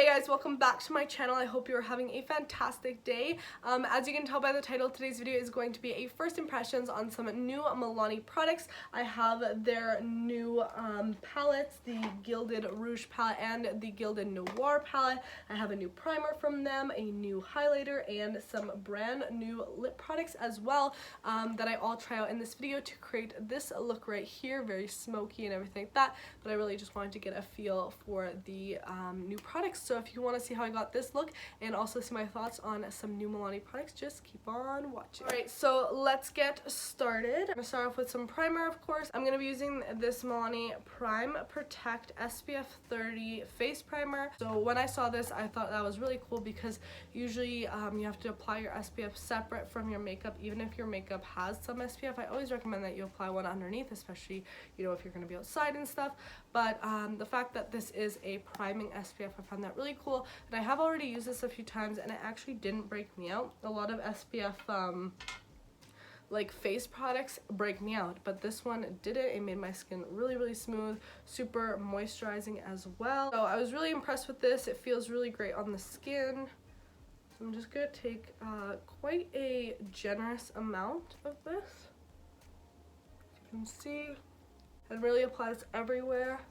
Hey guys, welcome back to my channel. I hope you're having a fantastic day. As you can tell by the title, today's video is going to be a first impressions on some new Milani products. I have their new palettes, the Gilded Rouge palette and the Gilded Noir palette. I have a new primer from them, a new highlighter, and some brand new lip products as well that I all try out in this video to create this look right here, very smoky and everything like that. But I really just wanted to get a feel for the new products. So if you want to see how I got this look and also see my thoughts on some new Milani products, just keep on watching. Alright, so let's get started. I'm going to start off with some primer, of course. I'm going to be using this Milani Prime Protect SPF 30 face primer. So when I saw this, I thought that was really cool because usually you have to apply your SPF separate from your makeup. Even if your makeup has some SPF, I always recommend that you apply one underneath, especially, you know, if you're going to be outside and stuff. But the fact that this is a priming SPF, I found that really cool, and I have already used this a few times and it actually didn't break me out. A lot of SPF like face products break me out, but this one did it. It made my skin really smooth, super moisturizing as well. So I was really impressed with this. It feels really great on the skin. So I'm just gonna take quite a generous amount of this, if you can see, and really apply this everywhere.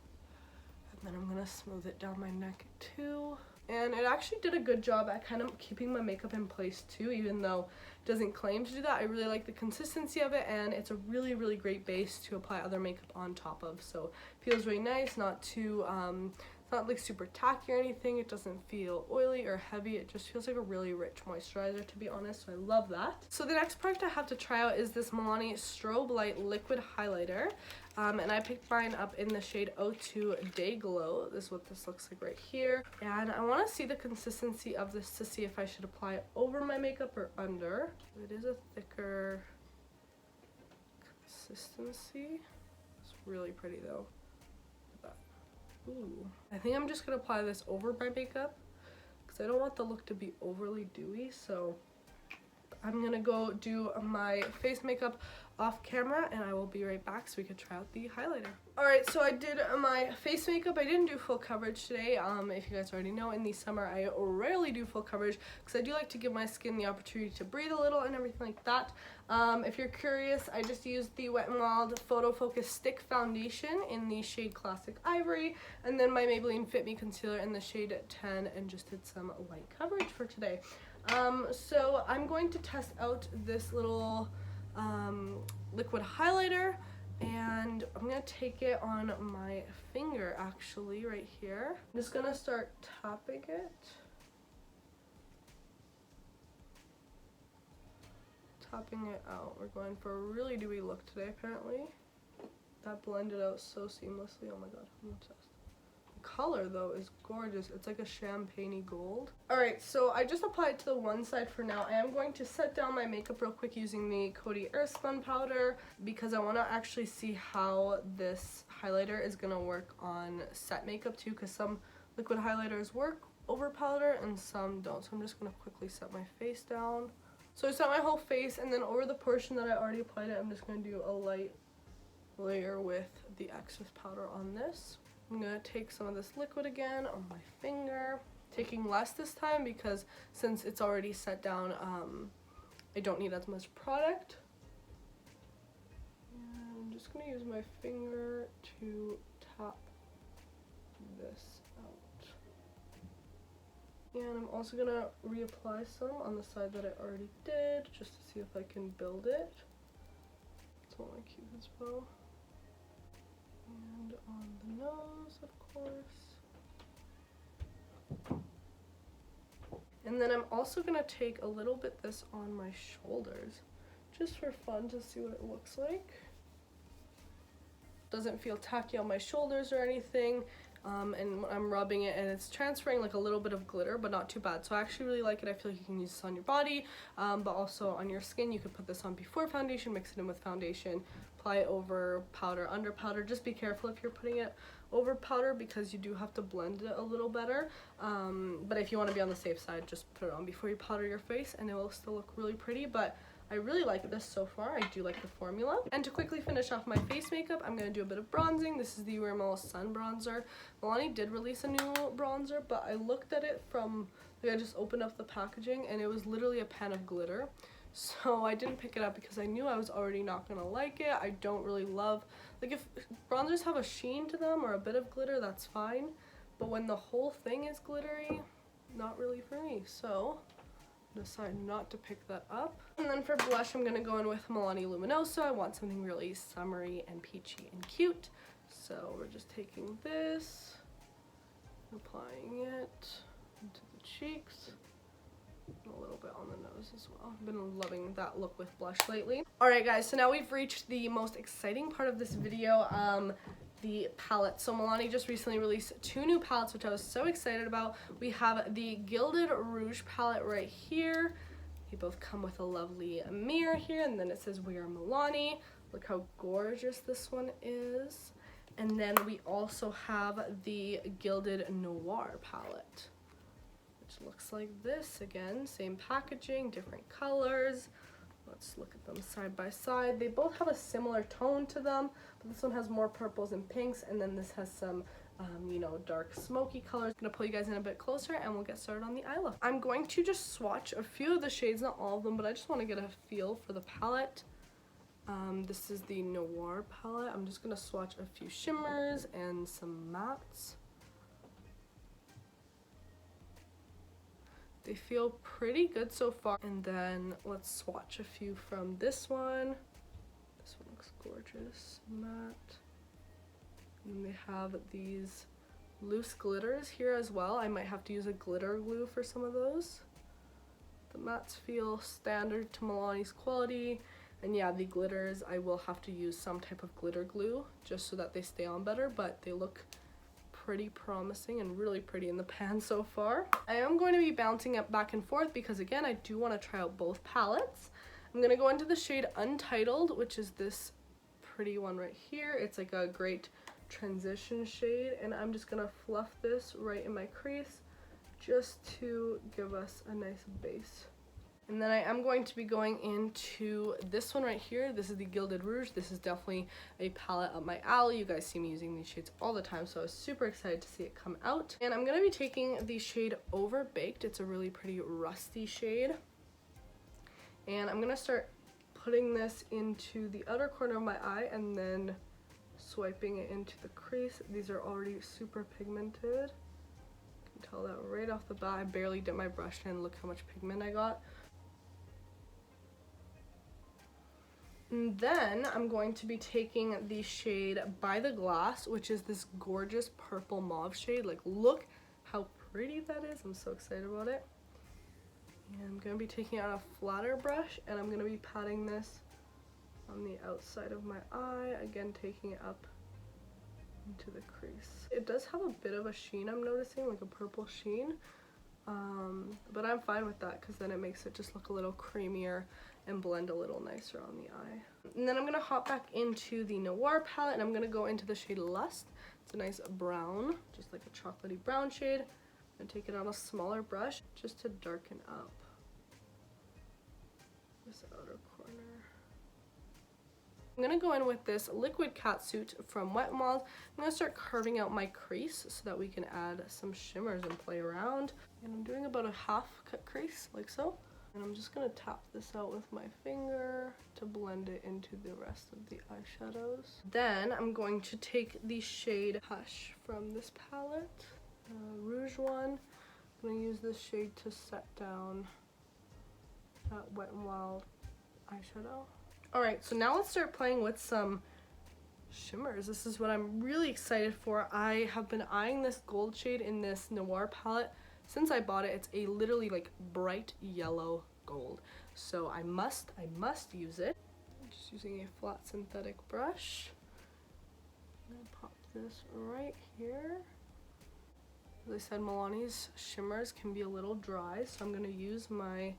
And then I'm gonna smooth it down my neck too. And it actually did a good job at kind of keeping my makeup in place too, even though it doesn't claim to do that. I really like the consistency of it, and it's a really great base to apply other makeup on top of. So it feels really nice, not too it's not like super tacky or anything. It doesn't feel oily or heavy. It just feels like a really rich moisturizer, to be honest, so I love that. So the next product I have to try out is this Milani Strobe Light Liquid Highlighter. And I picked mine up in the shade 02 Day Glow. This is what this looks like right here. And I want to see the consistency of this to see if I should apply it over my makeup or under. It is a thicker consistency. It's really pretty though. Ooh. I think I'm just going to apply this over my makeup because I don't want the look to be overly dewy. So I'm going to go do my face makeup off camera and I will be right back so we can try out the highlighter. Alright, so I did my face makeup. I didn't do full coverage today. If you guys already know, in the summer I rarely do full coverage because I do like to give my skin the opportunity to breathe a little and everything like that. If you're curious, I just used the Wet n Wild Photo Focus Stick Foundation in the shade Classic Ivory, and then my Maybelline Fit Me Concealer in the shade 10, and just did some light coverage for today. So I'm going to test out this little liquid highlighter, and I'm going to take it on my finger actually right here. I'm just going to start tapping it. Tapping it out. We're going for a really dewy look today apparently. That blended out so seamlessly. Oh my god, I'm obsessed. The color though is gorgeous. It's like a champagne-y gold. Alright, so I just applied it to the one side for now. I am going to set down my makeup real quick using the Coty Airspun powder because I want to actually see how this highlighter is going to work on set makeup too, because some liquid highlighters work over powder and some don't. So I'm just going to quickly set my face down. So I set my whole face, and then over the portion that I already applied it, I'm just going to do a light layer with the excess powder on this. I'm going to take some of this liquid again on my finger, taking less this time because since it's already set down, I don't need as much product. And I'm just going to use my finger to tap this out. And I'm also going to reapply some on the side that I already did, just to see if I can build it. It's on my Cupid's bow. And on the nose, of course. And then I'm also going to take a little bit this on my shoulders, just for fun to see what it looks like. Doesn't feel tacky on my shoulders or anything. And I'm rubbing it and it's transferring like a little bit of glitter, but not too bad. So I actually really like it. I feel like you can use this on your body, but also on your skin. You could put this on before foundation, mix it in with foundation, apply it over powder, under powder. Just be careful if you're putting it over powder because you do have to blend it a little better. But if you want to be on the safe side, just put it on before you powder your face and it will still look really pretty. But I really like this so far. I do like the formula. And to quickly finish off my face makeup, I'm going to do a bit of bronzing. This is the Rimmel Sun Bronzer. Milani did release a new bronzer, but I looked at it from, like, I just opened up the packaging and it was literally a pan of glitter. So I didn't pick it up because I knew I was already not going to like it. I don't really love, like, if bronzers have a sheen to them or a bit of glitter, that's fine. But when the whole thing is glittery, not really for me. So decide not to pick that up. And then for blush, I'm gonna go in with Milani Luminoso. I want something really summery and peachy and cute. So we're just taking this, applying it into the cheeks, and a little bit on the nose as well. I've been loving that look with blush lately. Alright guys, so now we've reached the most exciting part of this video, the palette. So Milani just recently released 2 new palettes, which I was so excited about. We have the Gilded Rouge palette right here. They both come with a lovely mirror here, and then it says "We are Milani." Look how gorgeous this one is. And then we also have the Gilded Noir palette, which looks like this. Again, same packaging, different colors. Let's look at them side by side. They both have a similar tone to them, but this one has more purples and pinks, and then this has some, you know, dark smoky colors. I'm gonna pull you guys in a bit closer and we'll get started on the eye look. I'm going to just swatch a few of the shades, not all of them, but I just want to get a feel for the palette. This is the Noir palette. I'm just gonna swatch a few shimmers and some mattes. They feel pretty good so far. And then let's swatch a few from this one. This one looks gorgeous, matte. And they have these loose glitters here as well. I might have to use a glitter glue for some of those. The mattes feel standard to Milani's quality. And yeah, the glitters, I will have to use some type of glitter glue just so that they stay on better, but they look pretty promising and really pretty in the pan so far. I am going to be bouncing it back and forth because, again, I do want to try out both palettes. I'm going to go into the shade Untitled, which is this pretty one right here. It's like a great transition shade, and I'm just going to fluff this right in my crease just to give us a nice base. And then I am going to be going into this one right here. This is the Gilded Rouge. This is definitely a palette up my alley. You guys see me using these shades all the time, so I was super excited to see it come out. And I'm going to be taking the shade Overbaked. It's a really pretty rusty shade. And I'm going to start putting this into the outer corner of my eye and then swiping it into the crease. These are already super pigmented. You can tell that right off the bat. I barely dipped my brush in. Look how much pigment I got. And then I'm going to be taking the shade By the Glass, which is this gorgeous purple mauve shade. Like, look how pretty that is. I'm so excited about it. And I'm going to be taking out a flatter brush, and I'm going to be patting this on the outside of my eye. Again, taking it up into the crease. It does have a bit of a sheen, I'm noticing, like a purple sheen. But I'm fine with that because then it makes it just look a little creamier and blend a little nicer on the eye. And then I'm going to hop back into the Noir palette, and I'm going to go into the shade Lust. It's a nice brown, just like a chocolatey brown shade. I'm going to take it on a smaller brush just to darken up this outer corner. I'm going to go in with this liquid catsuit from Wet n Wild. I'm going to start carving out my crease so that we can add some shimmers and play around. And I'm doing about a half cut crease, like so. And I'm just going to tap this out with my finger to blend it into the rest of the eyeshadows. Then I'm going to take the shade Hush from this palette, Rouge one. I'm going to use this shade to set down that Wet n Wild eyeshadow. Alright, so now let's start playing with some shimmers. This is what I'm really excited for. I have been eyeing this gold shade in this Noir palette since I bought it. It's a literally like bright yellow gold. So I must use it. I'm just using a flat synthetic brush. I'm gonna pop this right here. As I said, Milani's shimmers can be a little dry, so I'm gonna use my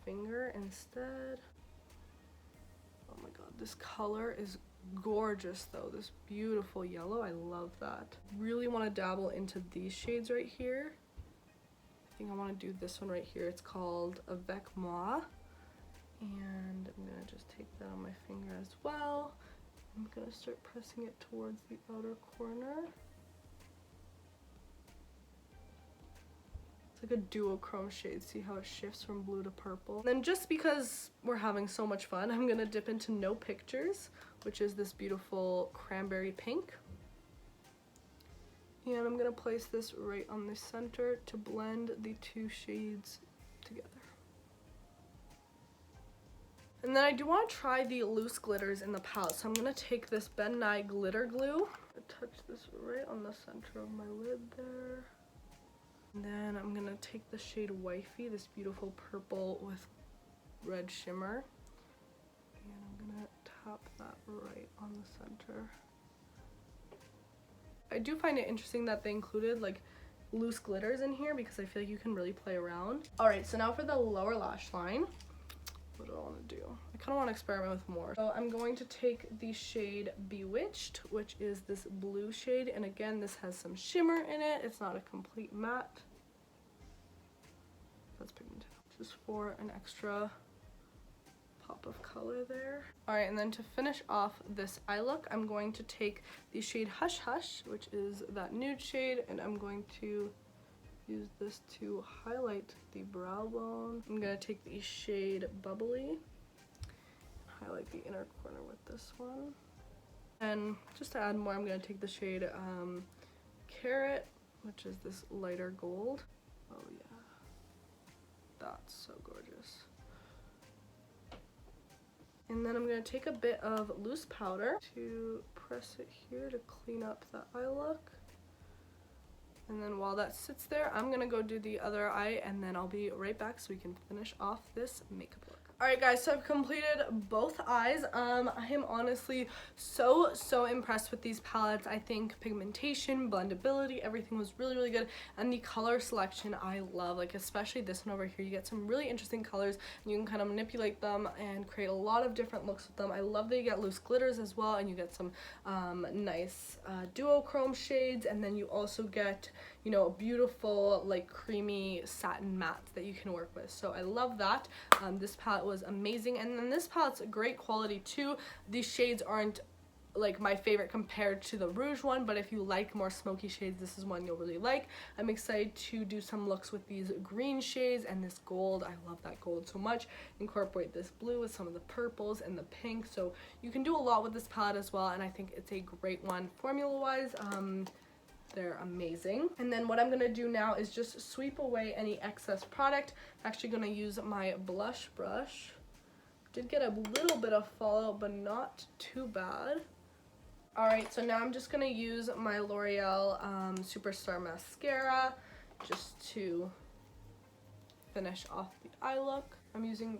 finger instead. Oh my god, this color is gorgeous though. This beautiful yellow, I love that. Really want to dabble into these shades right here. I think I want to do this one right here. It's called Avec Moi, And I'm gonna just take that on my finger as well. I'm gonna start pressing it towards the outer corner. It's like a duochrome shade. See how it shifts from blue to purple? And then just because we're having so much fun, I'm gonna dip into No Pictures, which is this beautiful cranberry pink. And I'm gonna place this right on the center to blend the two shades together. And then I do want to try the loose glitters in the palette. So I'm gonna take this Ben Nye glitter glue, touch this right on the center of my lid there. And then I'm gonna take the shade Wifey, this beautiful purple with red shimmer. And I'm gonna tap that right on the center. I do find it interesting that they included like loose glitters in here because I feel like you can really play around. Alright, so now for the lower lash line. What do I want to do? I kind of want to experiment with more. So I'm going to take the shade Bewitched, which is this blue shade. And again, this has some shimmer in it. It's not a complete matte. That's pigmented. Just for an extra pop of color there. Alright, and then to finish off this eye look, I'm going to take the shade Hush Hush, which is that nude shade, and I'm going to use this to highlight the brow bone. I'm gonna take the shade Bubbly, highlight the inner corner with this one. And just to add more, I'm gonna take the shade Carrot, which is this lighter gold. Oh yeah, that's so gorgeous. And then I'm gonna take a bit of loose powder to press it here to clean up the eye look. And then while that sits there, I'm gonna go do the other eye and then I'll be right back so we can finish off this makeup look. Alright guys, so I've completed both eyes. I am honestly so impressed with these palettes. I think pigmentation, blendability, everything was really good, and the color selection I love, like especially this one over here. You get some really interesting colors and you can kind of manipulate them and create a lot of different looks with them. I love that you get loose glitters as well, and you get some nice duochrome shades, and then you also get, you know, beautiful like creamy satin mattes that you can work with. So I love that. This palette was amazing, and then this palette's great quality too. These shades aren't like my favorite compared to the Rouge one, but if you like more smoky shades, this is one you'll really like. I'm excited to do some looks with these green shades and this gold. I love that gold so much. Incorporate this blue with some of the purples and the pink, so you can do a lot with this palette as well, and I think it's a great one formula wise. They're amazing. And then what I'm gonna do now is just sweep away any excess product. I'm actually gonna use my blush brush. Did get a little bit of fallout, but not too bad. Alright, so now I'm just gonna use my L'Oreal Superstar Mascara just to finish off the eye look. I'm using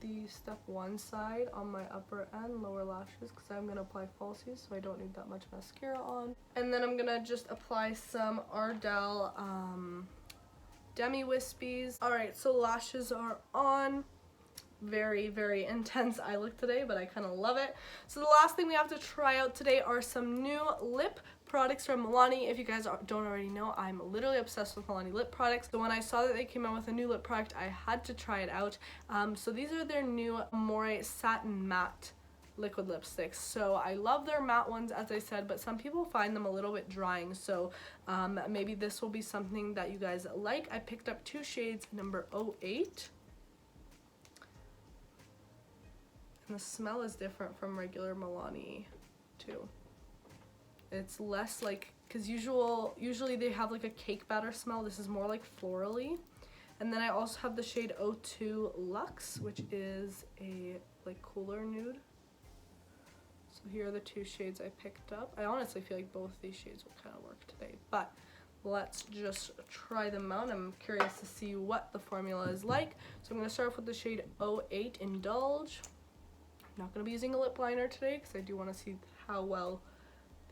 the step 1 side on my upper and lower lashes because I'm gonna apply falsies, so I don't need that much mascara on. And then I'm gonna just apply some Ardell demi wispies. Alright, so lashes are on. Very intense eye look today, but I kind of love it. So the last thing we have to try out today are some new lip products from Milani. If you guys don't already know, I'm literally obsessed with Milani lip products. So when I saw that they came out with a new lip product, I had to try it out. So these are their new Amore Satin Matte liquid lipsticks. So I love their matte ones, as I said, but some people find them a little bit drying, so maybe this will be something that you guys like. I picked up 2 shades, number 08. And the smell is different from regular Milani too. It's less like, because usually they have like a cake batter smell. This is more like florally. And then I also have the shade 02 Luxe, which is a like cooler nude. So here are the 2 shades I picked up. I honestly feel like both these shades will kind of work today, but let's just try them out. I'm curious to see what the formula is like. So I'm going to start off with the shade 08 Indulge. I'm not going to be using a lip liner today because I do want to see how well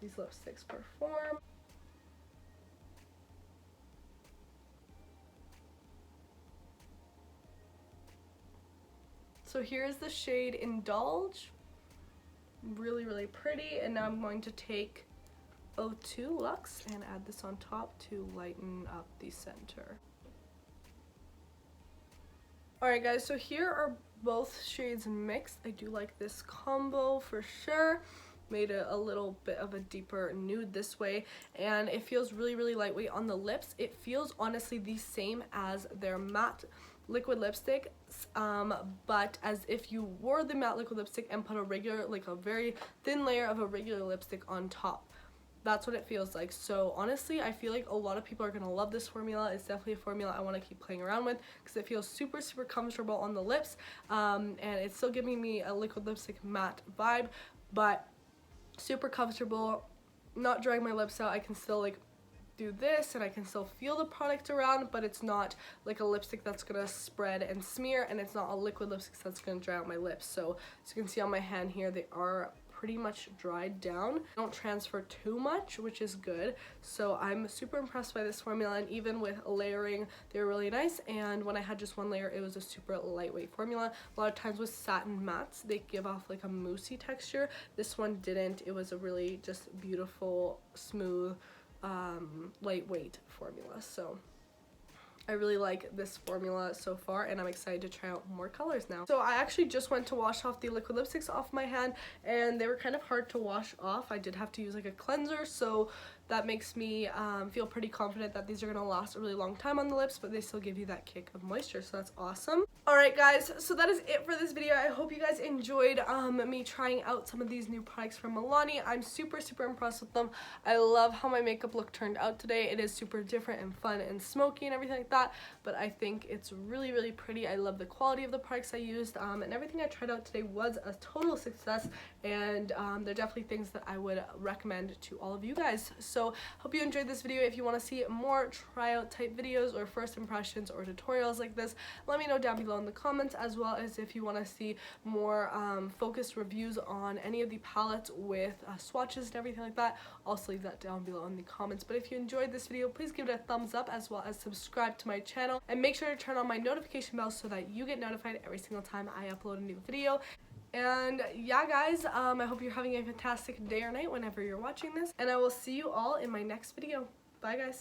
these lipsticks perform. So here's the shade Indulge. Really pretty. And now I'm going to take 02 Luxe and add this on top to lighten up the center. Alright guys, so here are both shades mixed. I do like this combo for sure. Made it a little bit of a deeper nude this way, and it feels really lightweight on the lips. It feels honestly the same as their matte liquid lipstick, but as if you wore the matte liquid lipstick and put a regular, like a very thin layer of a regular lipstick on top. That's what it feels like. So honestly, I feel like a lot of people are gonna love this formula. It's definitely a formula I want to keep playing around with because it feels super comfortable on the lips, and it's still giving me a liquid lipstick matte vibe, but super comfortable, not drying my lips out. I can still like do this and I can still feel the product around, but it's not like a lipstick that's gonna spread and smear, and it's not a liquid lipstick that's gonna dry out my lips. So as you can see on my hand here, they are pretty much dried down. They don't transfer too much, which is good. So I'm super impressed by this formula, and even with layering, they're really nice. And when I had just one layer, it was a super lightweight formula. A lot of times with satin mattes, they give off like a moussey texture. This one didn't. It was a really just beautiful, smooth, lightweight formula. So I really like this formula so far, and I'm excited to try out more colors now. So I actually just went to wash off the liquid lipsticks off my hand, and they were kind of hard to wash off. I did have to use like a cleanser, so that makes me feel pretty confident that these are going to last a really long time on the lips, but they still give you that kick of moisture, so that's awesome. Alright guys, so that is it for this video. I hope you guys enjoyed me trying out some of these new products from Milani. I'm super impressed with them. I love how my makeup look turned out today. It is super different and fun and smoky and everything like that, but I think it's really pretty. I love the quality of the products I used, and everything I tried out today was a total success, and they're definitely things that I would recommend to all of you guys. So hope you enjoyed this video. If you want to see more tryout type videos or first impressions or tutorials like this, let me know down below in the comments, as well as if you want to see more focused reviews on any of the palettes with swatches and everything like that. Also leave that down below in the comments. But if you enjoyed this video, please give it a thumbs up, as well as subscribe to my channel, and make sure to turn on my notification bell so that you get notified every single time I upload a new video. And yeah guys, I hope you're having a fantastic day or night whenever you're watching this, and I will see you all in my next video. Bye guys.